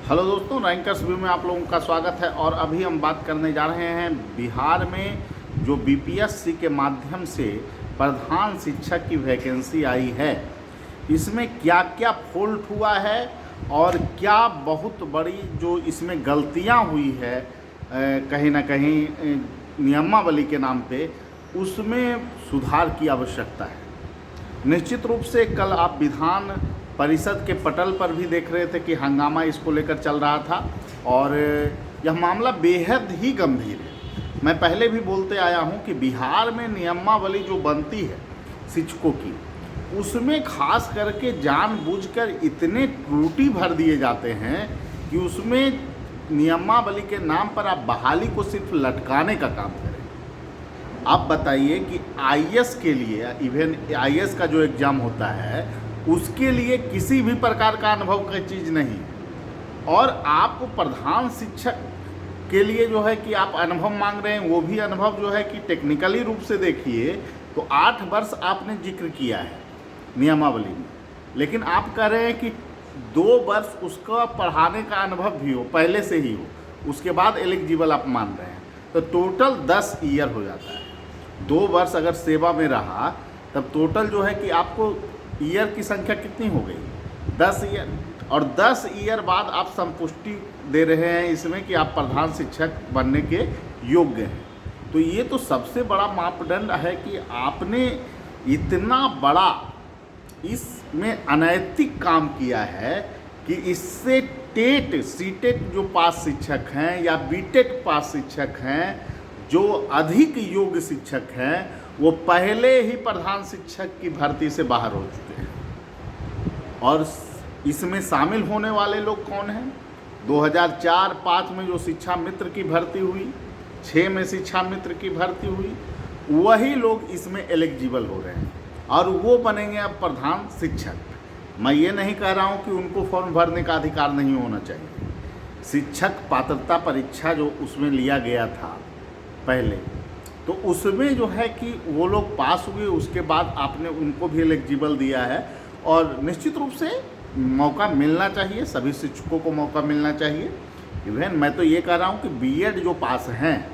Hello दोस्तों, rankers view में आप लोगों का स्वागत है। और अभी हम बात करने जा रहे हैं बिहार में जो बीपीएससी के माध्यम से प्रधान शिक्षक की वैकेंसी आई है, इसमें क्या क्या फॉल्ट हुआ है और क्या बहुत बड़ी जो इसमें गलतियां हुई है कहीं ना कहीं नियमावली के नाम पे, उसमें सुधार की आवश्यकता है। निश्चित रूप से कल आप विधान परिषद के पटल पर भी देख रहे थे कि हंगामा इसको लेकर चल रहा था और यह मामला बेहद ही गंभीर है। मैं पहले भी बोलते आया हूं कि बिहार में नियमावली जो बनती है शिक्षकों की, उसमें खास करके जानबूझकर इतने त्रुटि भर दिए जाते हैं कि उसमें नियमावली के नाम पर आप बहाली को सिर्फ लटकाने का काम करें। आप बताइए कि आईएएस के लिए, इवन आईएएस का जो एग्ज़ाम होता है उसके लिए किसी भी प्रकार का अनुभव की चीज़ नहीं, और आप प्रधान शिक्षक के लिए जो है कि आप अनुभव मांग रहे हैं, वो भी अनुभव जो है कि टेक्निकली रूप से देखिए तो 8 वर्ष आपने जिक्र किया है नियमावली में, लेकिन आप कह रहे हैं कि 2 वर्ष उसका पढ़ाने का अनुभव भी हो, पहले से ही हो, उसके बाद एलिजिबल आप मान रहे हैं, तो टोटल 10 ईयर हो जाता है। 2 वर्ष अगर सेवा में रहा तब टोटल जो है कि आपको ईयर की संख्या कितनी हो गई? 10 ईयर। और 10 ईयर बाद आप संपुष्टि दे रहे हैं इसमें कि आप प्रधान शिक्षक बनने के योग्य हैं। तो ये तो सबसे बड़ा मापदंड है कि आपने इतना बड़ा इसमें अनैतिक काम किया है कि इससे टेट सीटेट जो पास शिक्षक हैं या बीटेट पास शिक्षक हैं, जो अधिक योग्य शिक्षक हैं, वो पहले ही प्रधान शिक्षक की भर्ती से बाहर हो चुके हैं। और इसमें शामिल होने वाले लोग कौन हैं? 2004-05 में जो शिक्षा मित्र की भर्ती हुई, 6 में शिक्षा मित्र की भर्ती हुई, वही लोग इसमें एलिजिबल हो रहे हैं और वो बनेंगे अब प्रधान शिक्षक। मैं ये नहीं कह रहा हूँ कि उनको फॉर्म भरने का अधिकार नहीं होना चाहिए। शिक्षक पात्रता परीक्षा जो उसमें लिया गया था पहले, तो उसमें जो है कि वो लोग पास हुए, उसके बाद आपने उनको भी एलिजिबल दिया है। और निश्चित रूप से मौका मिलना चाहिए, सभी शिक्षकों को मौका मिलना चाहिए। इवन मैं तो ये कह रहा हूँ कि बीएड जो पास हैं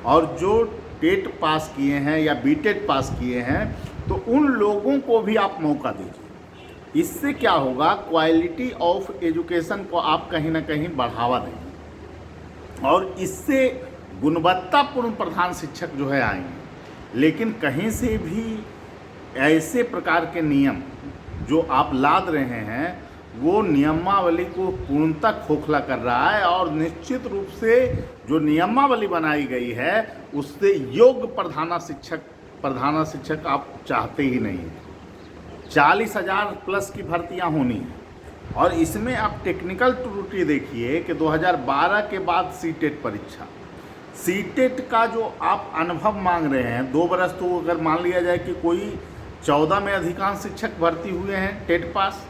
और जो टेट पास किए हैं या बीटेट पास किए हैं, तो उन लोगों को भी आप मौका दीजिए। इससे क्या होगा, क्वालिटी ऑफ एजुकेशन को आप कहीं ना कहीं बढ़ावा देंगे और इससे गुणवत्तापूर्ण प्रधान शिक्षक जो है आएंगे। लेकिन कहीं से भी ऐसे प्रकार के नियम जो आप लाद रहे हैं, वो नियमावली को पूर्णतः खोखला कर रहा है। और निश्चित रूप से जो नियमावली बनाई गई है उससे योग्य प्रधान शिक्षक आप चाहते ही नहीं हैं। 40,000 प्लस की भर्तियां होनी हैं और इसमें आप टेक्निकल त्रुटि देखिए कि 2012 के बाद सीटेट परीक्षा, सीटेट का जो आप अनुभव मांग रहे हैं 2 बरस, तो अगर मान लिया जाए कि कोई 14 में अधिकांश शिक्षक भर्ती हुए हैं टेट पास,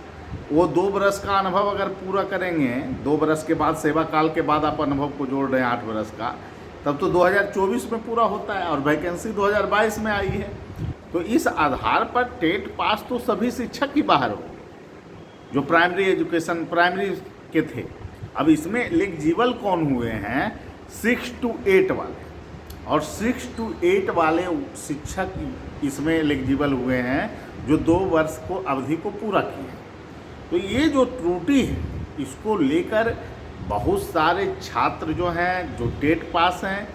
वो 2 बरस का अनुभव अगर पूरा करेंगे, 2 बरस के बाद सेवा काल के बाद आप अनुभव को जोड़ रहे हैं 8 बरस का, तब तो 2024 में पूरा होता है और वैकेंसी 2022 में आई है। तो इस आधार पर टेट पास तो सभी शिक्षक ही बाहर हो गए जो प्राइमरी एजुकेशन प्राइमरी के थे। अब इसमें एलिजिबल कौन हुए हैं? 6 to 8 वाले, और 6 to 8 वाले शिक्षक इसमें एलिजिबल हुए हैं जो 2 वर्ष को अवधि को पूरा किए हैं। तो ये जो त्रुटि है, इसको लेकर बहुत सारे छात्र जो हैं, जो टेट पास हैं,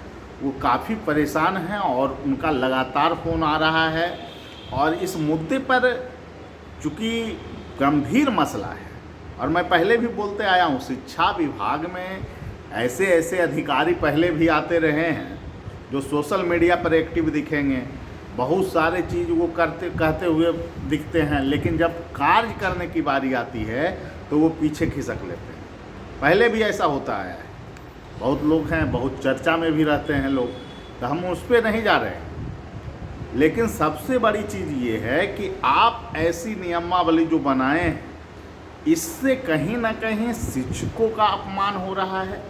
वो काफ़ी परेशान हैं और उनका लगातार फ़ोन आ रहा है। और इस मुद्दे पर चूँकि गंभीर मसला है, और मैं पहले भी बोलते आया हूँ, शिक्षा विभाग में ऐसे ऐसे अधिकारी पहले भी आते रहे हैं जो सोशल मीडिया पर एक्टिव दिखेंगे, बहुत सारे चीज़ वो कहते हुए दिखते हैं, लेकिन जब कार्य करने की बारी आती है तो वो पीछे खिसक लेते हैं। पहले भी ऐसा होता है, बहुत लोग हैं, बहुत चर्चा में भी रहते हैं लोग, तो हम उस पर नहीं जा रहे हैं। लेकिन सबसे बड़ी चीज़ ये है कि आप ऐसी नियमावली जो बनाए हैं, इससे कहीं ना कहीं शिक्षकों का अपमान हो रहा है,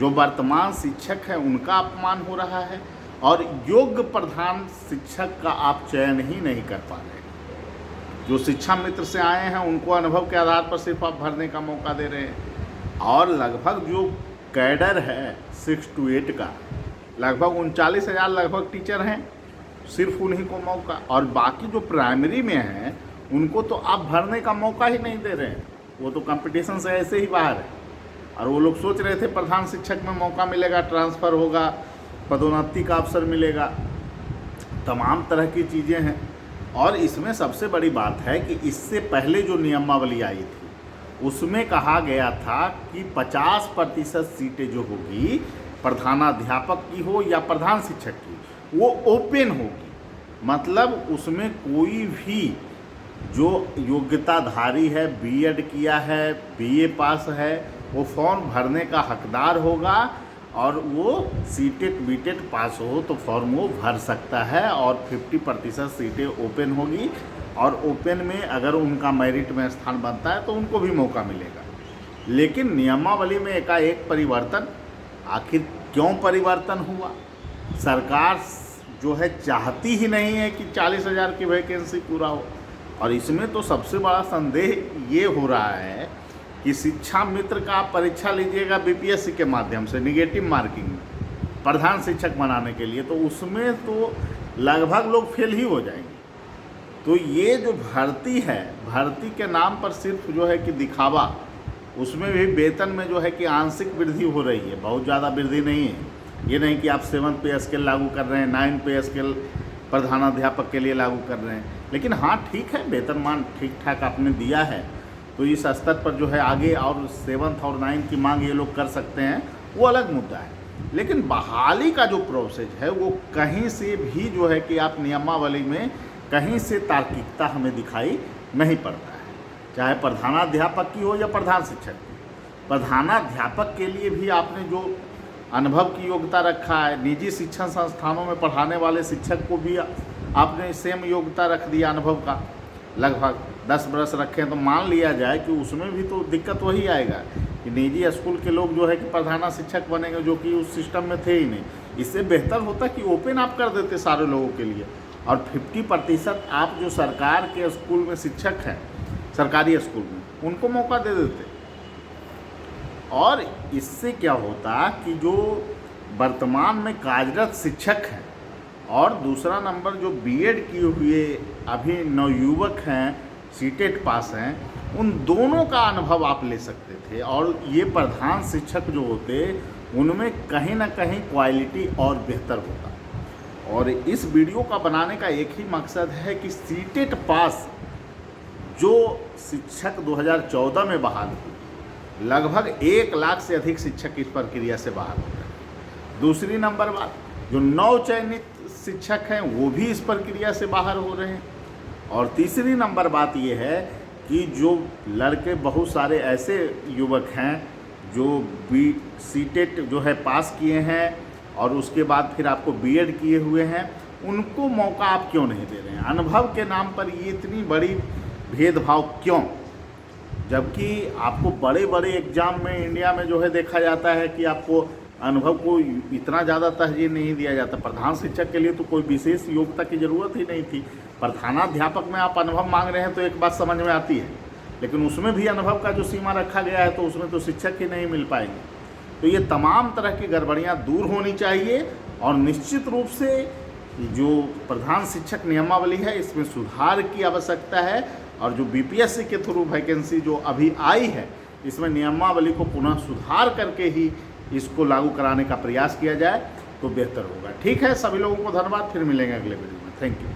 जो वर्तमान शिक्षक हैं उनका अपमान हो रहा है, और योग्य प्रधान शिक्षक का आप चयन ही नहीं कर पा रहे। जो शिक्षा मित्र से आए हैं उनको अनुभव के आधार पर सिर्फ आप भरने का मौका दे रहे हैं। और लगभग जो कैडर है 6 to 8 का, लगभग 39,000 लगभग टीचर हैं, सिर्फ उन्हीं को मौका। और बाकी जो प्राइमरी में हैं उनको तो आप भरने का मौका ही नहीं दे रहे हैं, वो तो कंपटीशन से ऐसे ही बाहर है। और वो लोग सोच रहे थे प्रधान शिक्षक में मौका मिलेगा, ट्रांसफ़र होगा, पदोन्नति का अवसर मिलेगा, तमाम तरह की चीज़ें हैं। और इसमें सबसे बड़ी बात है कि इससे पहले जो नियमावली आई थी उसमें कहा गया था कि 50% सीटें जो होगी प्रधानाध्यापक की हो या प्रधान शिक्षक की, वो ओपन होगी। मतलब उसमें कोई भी जो योग्यताधारी है, बीएड किया है, बीए पास है, वो फॉर्म भरने का हकदार होगा। और वो सीटेट बीटेट पास हो तो फॉर्म वो भर सकता है। और 50% सीटें ओपन होगी, और ओपन में अगर उनका मेरिट में स्थान बनता है तो उनको भी मौका मिलेगा। लेकिन नियमावली में एकाएक परिवर्तन, आखिर क्यों परिवर्तन हुआ? सरकार जो है चाहती ही नहीं है कि 40,000 की वैकेंसी पूरा हो। और इसमें तो सबसे बड़ा संदेह ये हो रहा है कि शिक्षा मित्र का आप परीक्षा लीजिएगा बीपीएससी के माध्यम से निगेटिव मार्किंग में प्रधान शिक्षक बनाने के लिए, तो उसमें तो लगभग लोग फेल ही हो जाएंगे। तो ये जो भर्ती है, भर्ती के नाम पर सिर्फ जो है कि दिखावा, उसमें भी वेतन में जो है कि आंशिक वृद्धि हो रही है, बहुत ज़्यादा वृद्धि नहीं है। ये नहीं कि आप 7th पे स्केल लागू कर रहे हैं, 9th पे स्केल प्रधानाध्यापक के लिए लागू कर रहे हैं। लेकिन हाँ ठीक है, वेतनमान ठीक ठाक आपने दिया है, तो इस स्तर पर जो है आगे और 7th और 9th की मांग ये लोग कर सकते हैं, वो अलग मुद्दा है। लेकिन बहाली का जो प्रोसेस है वो कहीं से भी जो है कि आप नियमावली में कहीं से तार्किकता हमें दिखाई नहीं पड़ता है, चाहे प्रधानाध्यापक की हो या प्रधान शिक्षक की। प्रधानाध्यापक के लिए भी आपने जो अनुभव की योग्यता रखा है, निजी शिक्षण संस्थानों में पढ़ाने वाले शिक्षक को भी आपने सेम योग्यता रख दिया अनुभव का, लगभग 10 बरस रखें, तो मान लिया जाए कि उसमें भी तो दिक्कत वही आएगा कि निजी स्कूल के लोग जो है कि प्रधान शिक्षक बनेंगे, जो कि उस सिस्टम में थे ही नहीं। इससे बेहतर होता कि ओपन आप कर देते सारे लोगों के लिए, और 50% आप जो सरकार के स्कूल में शिक्षक हैं, सरकारी स्कूल में, उनको मौका दे देते। और इससे क्या होता कि जो वर्तमान में कार्यरत शिक्षक हैं और दूसरा नंबर जो बीएड किए हुए अभी नवयुवक हैं, सीटेट पास हैं, उन दोनों का अनुभव आप ले सकते थे। और ये प्रधान शिक्षक जो होते उनमें कहीं ना कहीं क्वालिटी और बेहतर होता। और इस वीडियो का बनाने का एक ही मकसद है कि सीटेट पास जो शिक्षक 2014 में बहाल हुए, लगभग 1 लाख से अधिक शिक्षक इस प्रक्रिया से बाहर हो गए। दूसरी नंबर बात, जो नवचयनित शिक्षक हैं वो भी इस प्रक्रिया से बाहर हो रहे हैं। और तीसरी नंबर बात ये है कि जो लड़के, बहुत सारे ऐसे युवक हैं जो सीटेट जो है पास किए हैं और उसके बाद फिर आपको बीएड किए हुए हैं, उनको मौका आप क्यों नहीं दे रहे हैं? अनुभव के नाम पर ये इतनी बड़ी भेदभाव क्यों? जबकि आपको बड़े बड़े एग्ज़ाम में इंडिया में जो है देखा जाता है कि आपको अनुभव को इतना ज़्यादा तरजीह नहीं दिया जाता। प्रधान शिक्षक के लिए तो कोई विशेष योग्यता की ज़रूरत ही नहीं थी। प्रधानाध्यापक में आप अनुभव मांग रहे हैं तो एक बात समझ में आती है, लेकिन उसमें भी अनुभव का जो सीमा रखा गया है तो उसमें तो शिक्षक ही नहीं मिल पाएंगे। तो ये तमाम तरह की गड़बड़ियाँ दूर होनी चाहिए और निश्चित रूप से जो प्रधान शिक्षक नियमावली है इसमें सुधार की आवश्यकता है। और जो बीपीएससी के थ्रू वैकेंसी जो अभी आई है, इसमें नियमावली को पुनः सुधार करके ही इसको लागू कराने का प्रयास किया जाए तो बेहतर होगा। ठीक है, सभी लोगों को धन्यवाद, फिर मिलेंगे अगले वीडियो में। Thank you.